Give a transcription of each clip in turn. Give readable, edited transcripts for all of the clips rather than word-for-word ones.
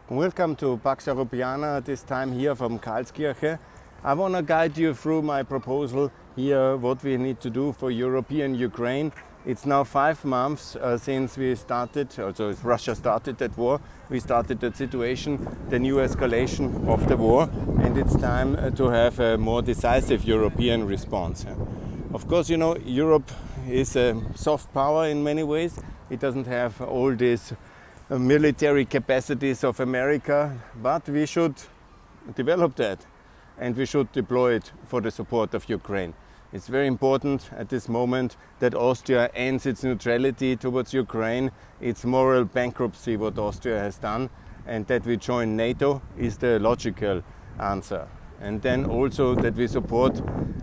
Welcome to Pax Europiana, this time here from Karlskirche. I want to guide you through my proposal here, what we need to do for European Ukraine. It's now 5 months since we started, also Russia started that war. We started that situation, the new escalation of the war, and it's time to have a more decisive European response. Of course, you know, Europe is a soft power in many ways. It doesn't have all these military capacities of America, but we should develop that and we should deploy it for the support of Ukraine. It's very important at this moment that Austria ends its neutrality towards Ukraine. It's moral bankruptcy what Austria has done, and that we join NATO is the logical answer. And then also that we support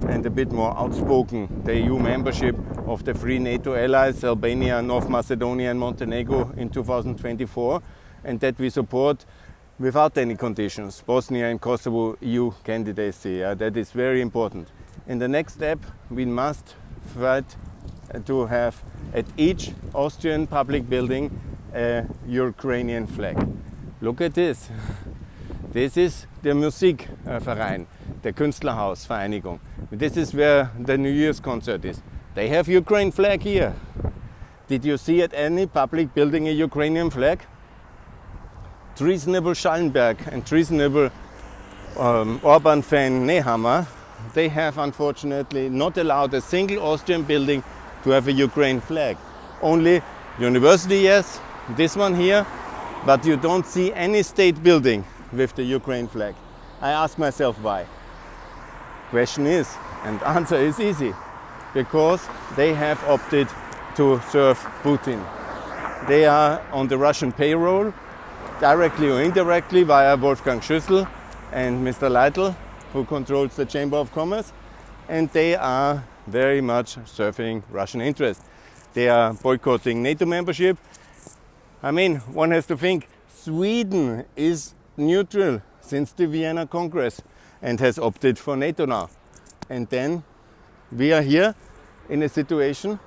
and a bit more outspoken the EU membership of the 3 NATO allies, Albania, North Macedonia and Montenegro in 2024, and that we support without any conditions Bosnia and Kosovo EU candidacy. That is very important. In the next step, we must fight to have at each Austrian public building a Ukrainian flag. Look at this. This is der Musikverein, der Künstlerhausvereinigung. This is where the New Year's concert is. They have Ukraine flag here. Did you see at any public building a Ukrainian flag? Treasonable Schallenberg and treasonable Orban fan Nehammer, they have unfortunately not allowed a single Austrian building to have a Ukraine flag. Only university, yes, this one here, but you don't see any state building with the Ukraine flag. I ask myself why. Question is, and answer is easy, because they have opted to serve Putin. They are on the Russian payroll, directly or indirectly via Wolfgang Schüssel and Mr. Leitl, who controls the Chamber of Commerce, and they are very much serving Russian interests. They are boycotting NATO membership. I mean, one has to think, Sweden is neutral since the Vienna Congress and has opted for NATO now. And then we are here in a situation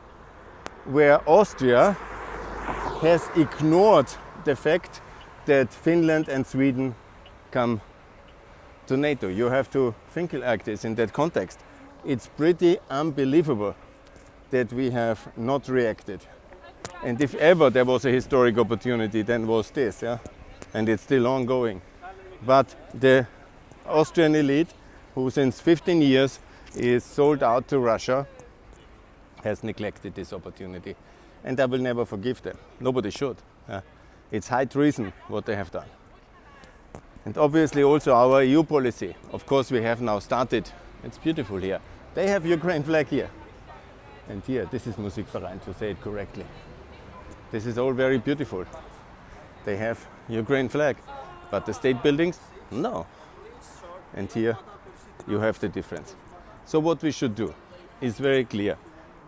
where Austria has ignored the fact that Finland and Sweden come to NATO. You have to think like this in that context. It's pretty unbelievable that we have not reacted. And if ever there was a historic opportunity, then was this, yeah? And it's still ongoing. But the Austrian elite, who since 15 years is sold out to Russia, has neglected this opportunity. And I will never forgive them. Nobody should. It's high treason what they have done. And obviously also our EU policy. Of course we have now started. It's beautiful here. They have Ukraine flag here. And here, this is Musikverein, to say it correctly. This is all very beautiful. They have Ukraine flag. But the state buildings, no. And here you have the difference. So what we should do is very clear.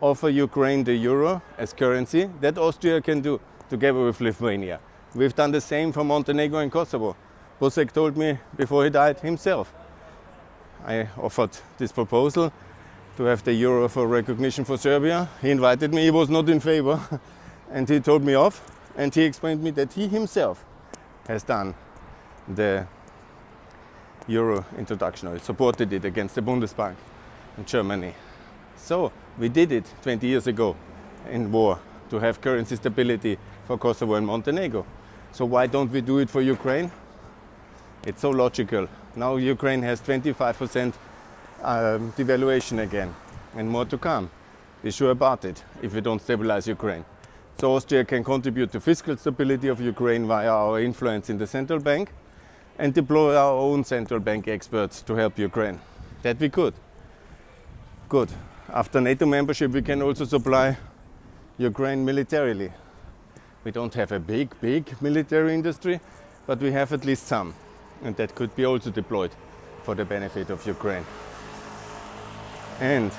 Offer Ukraine the euro as currency. That Austria can do together with Lithuania. We've done the same for Montenegro and Kosovo. Busek told me before he died himself. I offered this proposal to have the euro for recognition for Serbia. He invited me, he was not in favor. And he told me off, and he explained me that he himself has done the euro introduction, or supported it against the Bundesbank in Germany. So we did it 20 years ago in war to have currency stability for Kosovo and Montenegro. So why don't we do it for Ukraine? It's so logical. Now Ukraine has 25% devaluation again, and more to come. Be sure about it if we don't stabilize Ukraine. So Austria can contribute to fiscal stability of Ukraine via our influence in the central bank and deploy our own central bank experts to help Ukraine. That we could. Good. After NATO membership, we can also supply Ukraine militarily. We don't have a big military industry, but we have at least some. And that could be also deployed for the benefit of Ukraine. And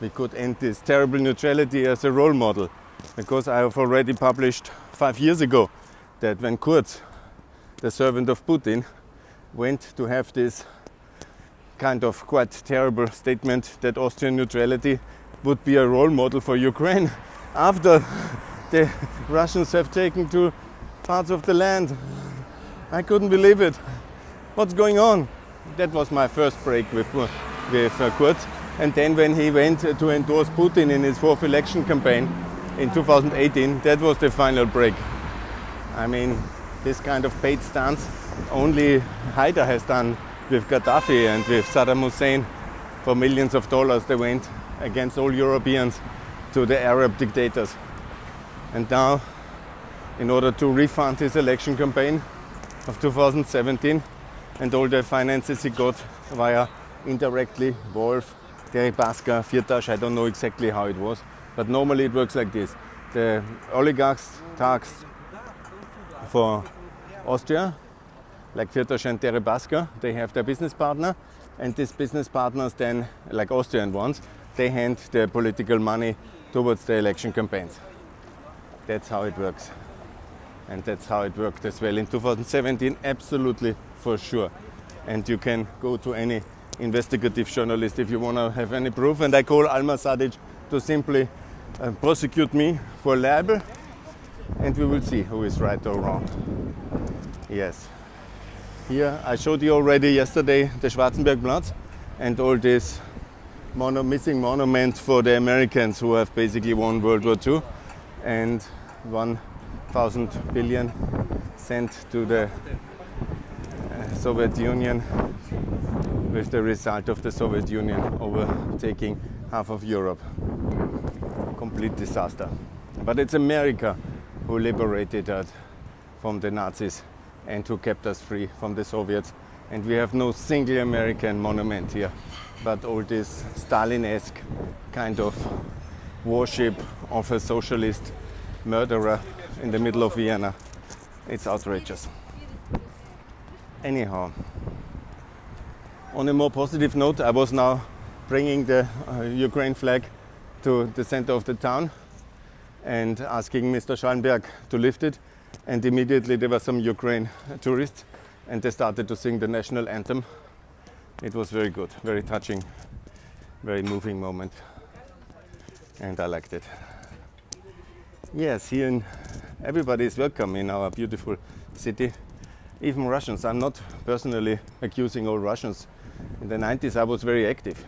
we could end this terrible neutrality as a role model, because I have already published 5 years ago that when Kurz, the servant of Putin, went to have this kind of quite terrible statement that Austrian neutrality would be a role model for Ukraine after the Russians have taken 2 parts of the land I couldn't believe it. What's going on? That was my first break with Kurz. And then when he went to endorse Putin in his fourth election campaign in 2018, that was the final break. I mean, this kind of paid stance only Haider has done with Gaddafi and with Saddam Hussein. For millions of dollars they went against all Europeans to the Arab dictators. And now, in order to refund his election campaign of 2017 and all the finances he got via indirectly Wolf, Deripaska, Firtash, I don't know exactly how it was, but normally it works like this. The oligarchs tax for Austria, like Firtash and Deripaska, they have their business partner, and these business partners then, like Austrian ones, they hand the political money towards the election campaigns. That's how it works. And that's how it worked as well in 2017, absolutely for sure. And you can go to any investigative journalist if you want to have any proof. And I call Alma Sadic to simply prosecute me for libel, and we will see who is right or wrong. Yes. Here I showed you already yesterday the Schwarzenbergplatz and all this missing monument for the Americans who have basically won World War II, and 1,000 billion sent to the Soviet Union, with the result of the Soviet Union overtaking half of Europe. Complete disaster. But it's America who liberated us from the Nazis and who kept us free from the Soviets. And we have no single American monument here, but all this Stalin-esque kind of worship of a socialist murderer in the middle of Vienna. It's outrageous. Anyhow, on a more positive note, I was now bringing the Ukraine flag to the center of the town and asking Mr. Schallenberg to lift it. And immediately there were some Ukraine tourists and they started to sing the national anthem. It was very good, very touching, very moving moment. And I liked it. Yes, here everybody is welcome in our beautiful city. Even Russians. I'm not personally accusing all Russians. In the 90s I was very active,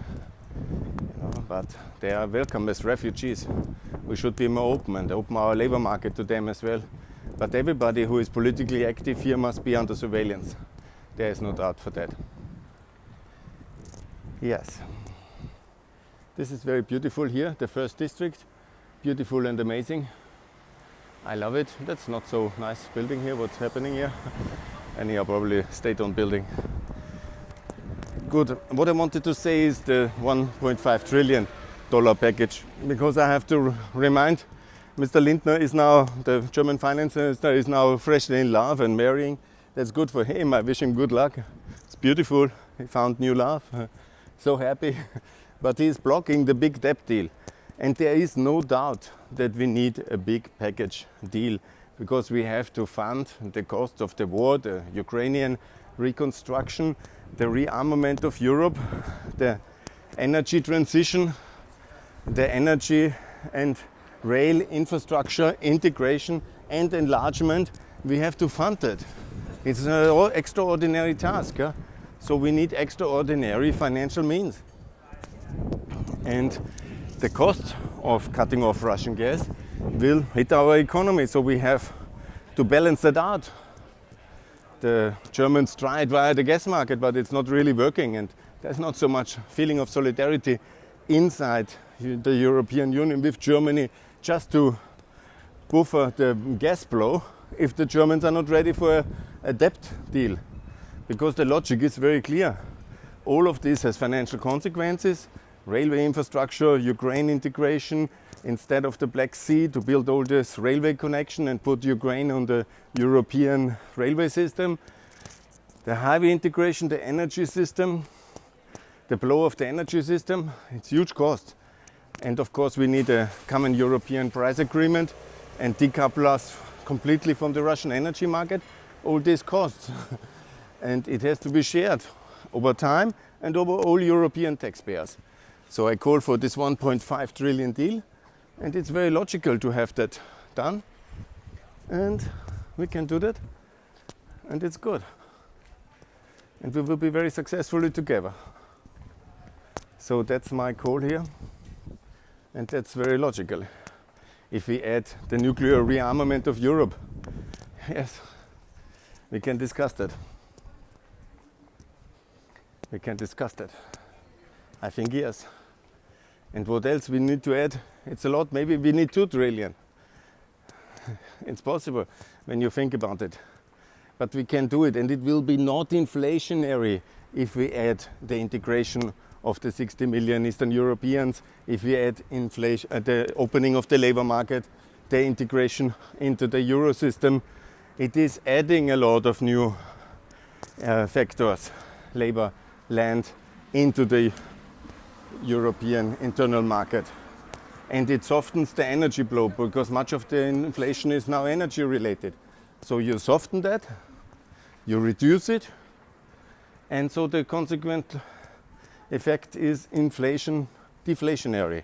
but they are welcome as refugees. We should be more open and open our labor market to them as well. But everybody who is politically active here must be under surveillance. There is no doubt for that. Yes. This is very beautiful here, the first district. Beautiful and amazing. I love it. That's not so nice building here, what's happening here. Anyhow, probably state-owned building. Good. What I wanted to say is the $1.5 trillion package, because I have to remind Mr. Linder is now, the German finance minister, is now freshly in love and marrying. That's good for him. I wish him good luck. It's beautiful. He found new love. So happy. But he's blocking the big debt deal. And there is no doubt that we need a big package deal, because we have to fund the cost of the war, the Ukrainian reconstruction, the rearmament of Europe, the energy transition, the energy and rail infrastructure integration and enlargement. We have to fund it. It's an extraordinary task. So we need extraordinary financial means. And the cost of cutting off Russian gas will hit our economy, so we have to balance that out. The Germans tried via the gas market, but it's not really working, and there's not so much feeling of solidarity inside the European Union with Germany just to buffer the gas flow if the Germans are not ready for a debt deal. Because the logic is very clear. All of this has financial consequences. Railway infrastructure, Ukraine integration, instead of the Black Sea, to build all this railway connection and put Ukraine on the European railway system. The highway integration, the energy system, the blow of the energy system, it's huge cost. And of course we need a common European price agreement and decouple us completely from the Russian energy market. All these costs. And it has to be shared over time and over all European taxpayers. So I call for this 1.5 trillion deal, and it's very logical to have that done, and we can do that. And it's good. And we will be very successfully together. So that's my call here. And that's very logical. If we add the nuclear rearmament of Europe, yes, we can discuss that. We can discuss that. I think yes. And what else we need to add? It's a lot. Maybe we need 2 trillion. It's possible when you think about it. But we can do it, and it will be not inflationary if we add the integration of the 60 million Eastern Europeans, if we add inflation, the opening of the labor market, the integration into the euro system. It is adding a lot of new factors, labor, land, into the European internal market. And it softens the energy blow because much of the inflation is now energy related. So you soften that, you reduce it, and so the consequent effect is inflation deflationary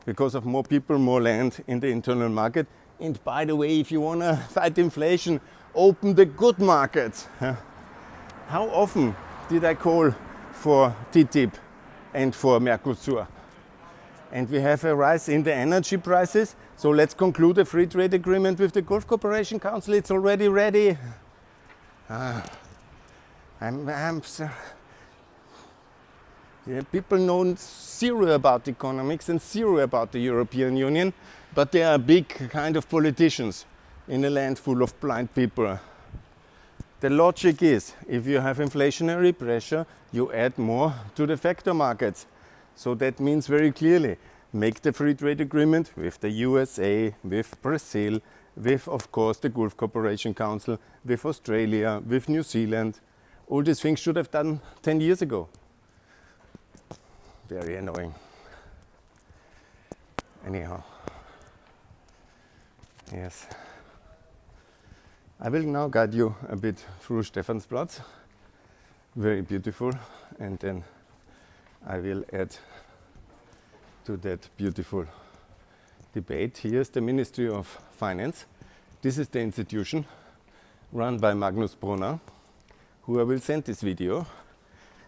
because of more people, more land in the internal market. And by the way, if you want to fight inflation, open the good markets. How often did I call for TTIP and for Mercosur? And we have a rise in the energy prices. So let's conclude a free trade agreement with the Gulf Cooperation Council. It's already ready. People know zero about economics and zero about the European Union, but they are big kind of politicians in a land full of blind people. The logic is, if you have inflationary pressure, you add more to the factor markets. So that means very clearly, make the free trade agreement with the USA, with Brazil, with, of course, the Gulf Cooperation Council, with Australia, with New Zealand. All these things should have done 10 years ago. Very annoying. Anyhow, yes. I will now guide you a bit through Stephansplatz. Very beautiful. And then I will add to that beautiful debate. Here's the Ministry of Finance. This is the institution run by Magnus Brunner, who I will send this video.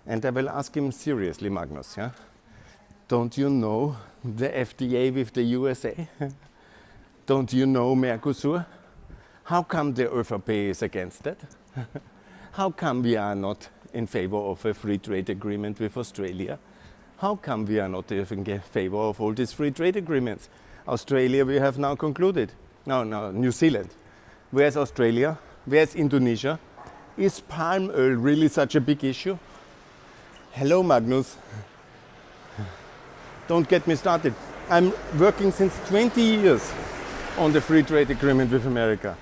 And I will ask him seriously, Magnus, yeah? Don't you know the FTA with the USA? Don't you know Mercosur? How come the ÖVP is against that? How come we are not in favor of a free trade agreement with Australia? How come we are not in favor of all these free trade agreements? Australia we have now concluded. No, New Zealand. Where's Australia? Where's Indonesia? Is palm oil really such a big issue? Hello, Magnus. Don't get me started. I'm working since 20 years on the free trade agreement with America.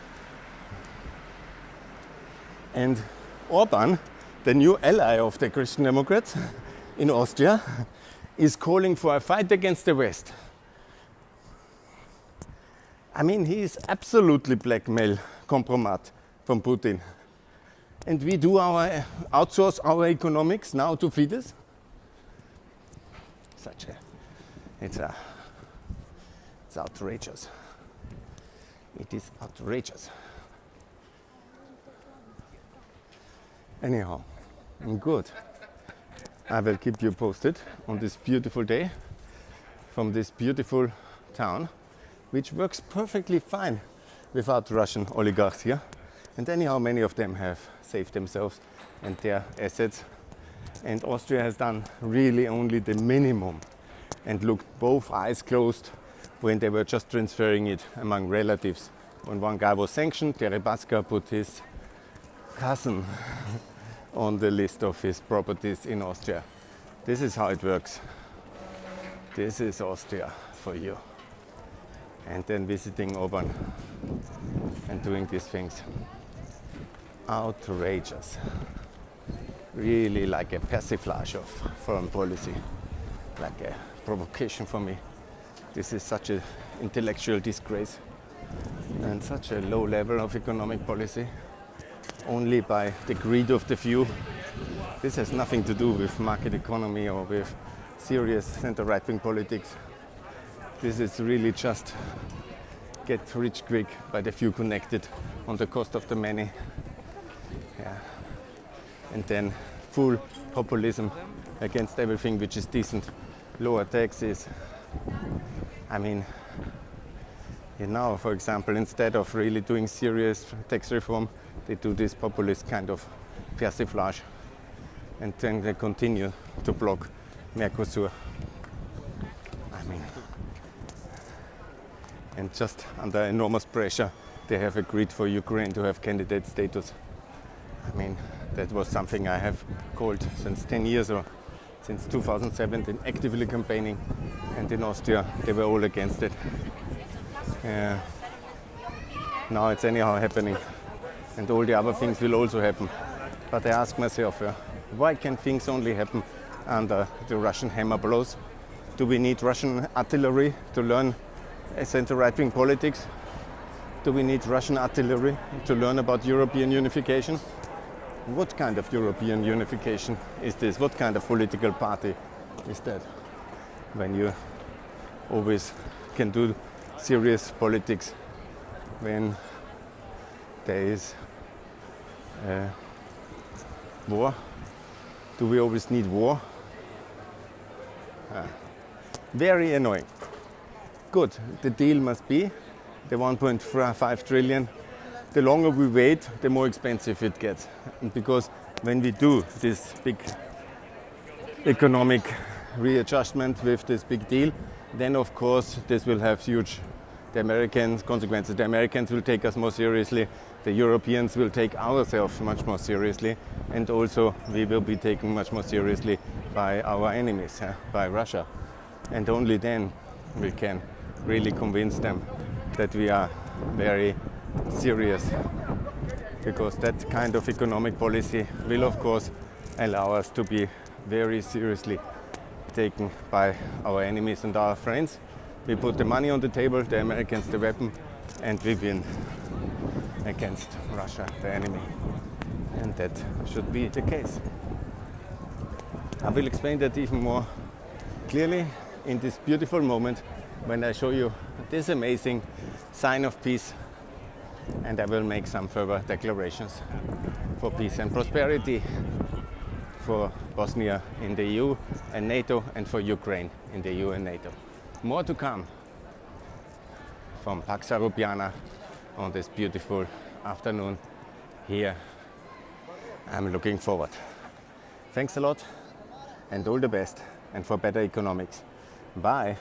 And Orban, the new ally of the Christian Democrats in Austria, is calling for a fight against the West. I mean, he is absolutely blackmail compromat from Putin. And we do outsource our economics now to Fidesz. It's outrageous. It is outrageous. Anyhow, good. I will keep you posted on this beautiful day from this beautiful town, which works perfectly fine without Russian oligarchs here. And anyhow, many of them have saved themselves and their assets. And Austria has done really only the minimum and looked both eyes closed when they were just transferring it among relatives. When one guy was sanctioned, Deripaska put his cousin on the list of his properties in Austria. This is how it works. This is Austria for you. And then visiting Orban and doing these things. Outrageous. Really like a persiflage of foreign policy, like a provocation for me. This is such an intellectual disgrace and such a low level of economic policy, only by the greed of the few. This has nothing to do with market economy or with serious center-right-wing politics. This is really just get rich quick by the few connected on the cost of the many. Yeah. And then full populism against everything which is decent, lower taxes. I mean, you know, for example, instead of really doing serious tax reform, they do this populist kind of persiflage, and then they continue to block Mercosur. I mean, and just under enormous pressure, they have agreed for Ukraine to have candidate status. I mean, that was something I have called since 10 years or since 2017, actively campaigning, and in Austria they were all against it. Now it's anyhow happening, and all the other things will also happen. But I ask myself, why can things only happen under the Russian hammer blows? Do we need Russian artillery to learn center right-wing politics? Do we need Russian artillery to learn about European unification? What kind of European unification is this? What kind of political party is that? When you always can do serious politics when there is war. Do we always need war? Very annoying. Good, the deal must be the 1.5 trillion. The longer we wait, the more expensive it gets. And because when we do this big economic readjustment with this big deal, then of course this will have huge consequences. The Americans will take us more seriously, the Europeans will take ourselves much more seriously, and also we will be taken much more seriously by our enemies, by Russia. And only then we can really convince them that we are very serious, because that kind of economic policy will of course allow us to be very seriously taken by our enemies and our friends. We put the money on the table, the Americans the weapon, and we win against Russia, the enemy. And that should be the case. I will explain that even more clearly in this beautiful moment when I show you this amazing sign of peace, and I will make some further declarations for peace and prosperity for Bosnia in the EU and NATO, and for Ukraine in the EU and NATO. More to come from Pax Europiana on this beautiful afternoon here. I'm looking forward. Thanks a lot, and all the best, and for better economics. Bye.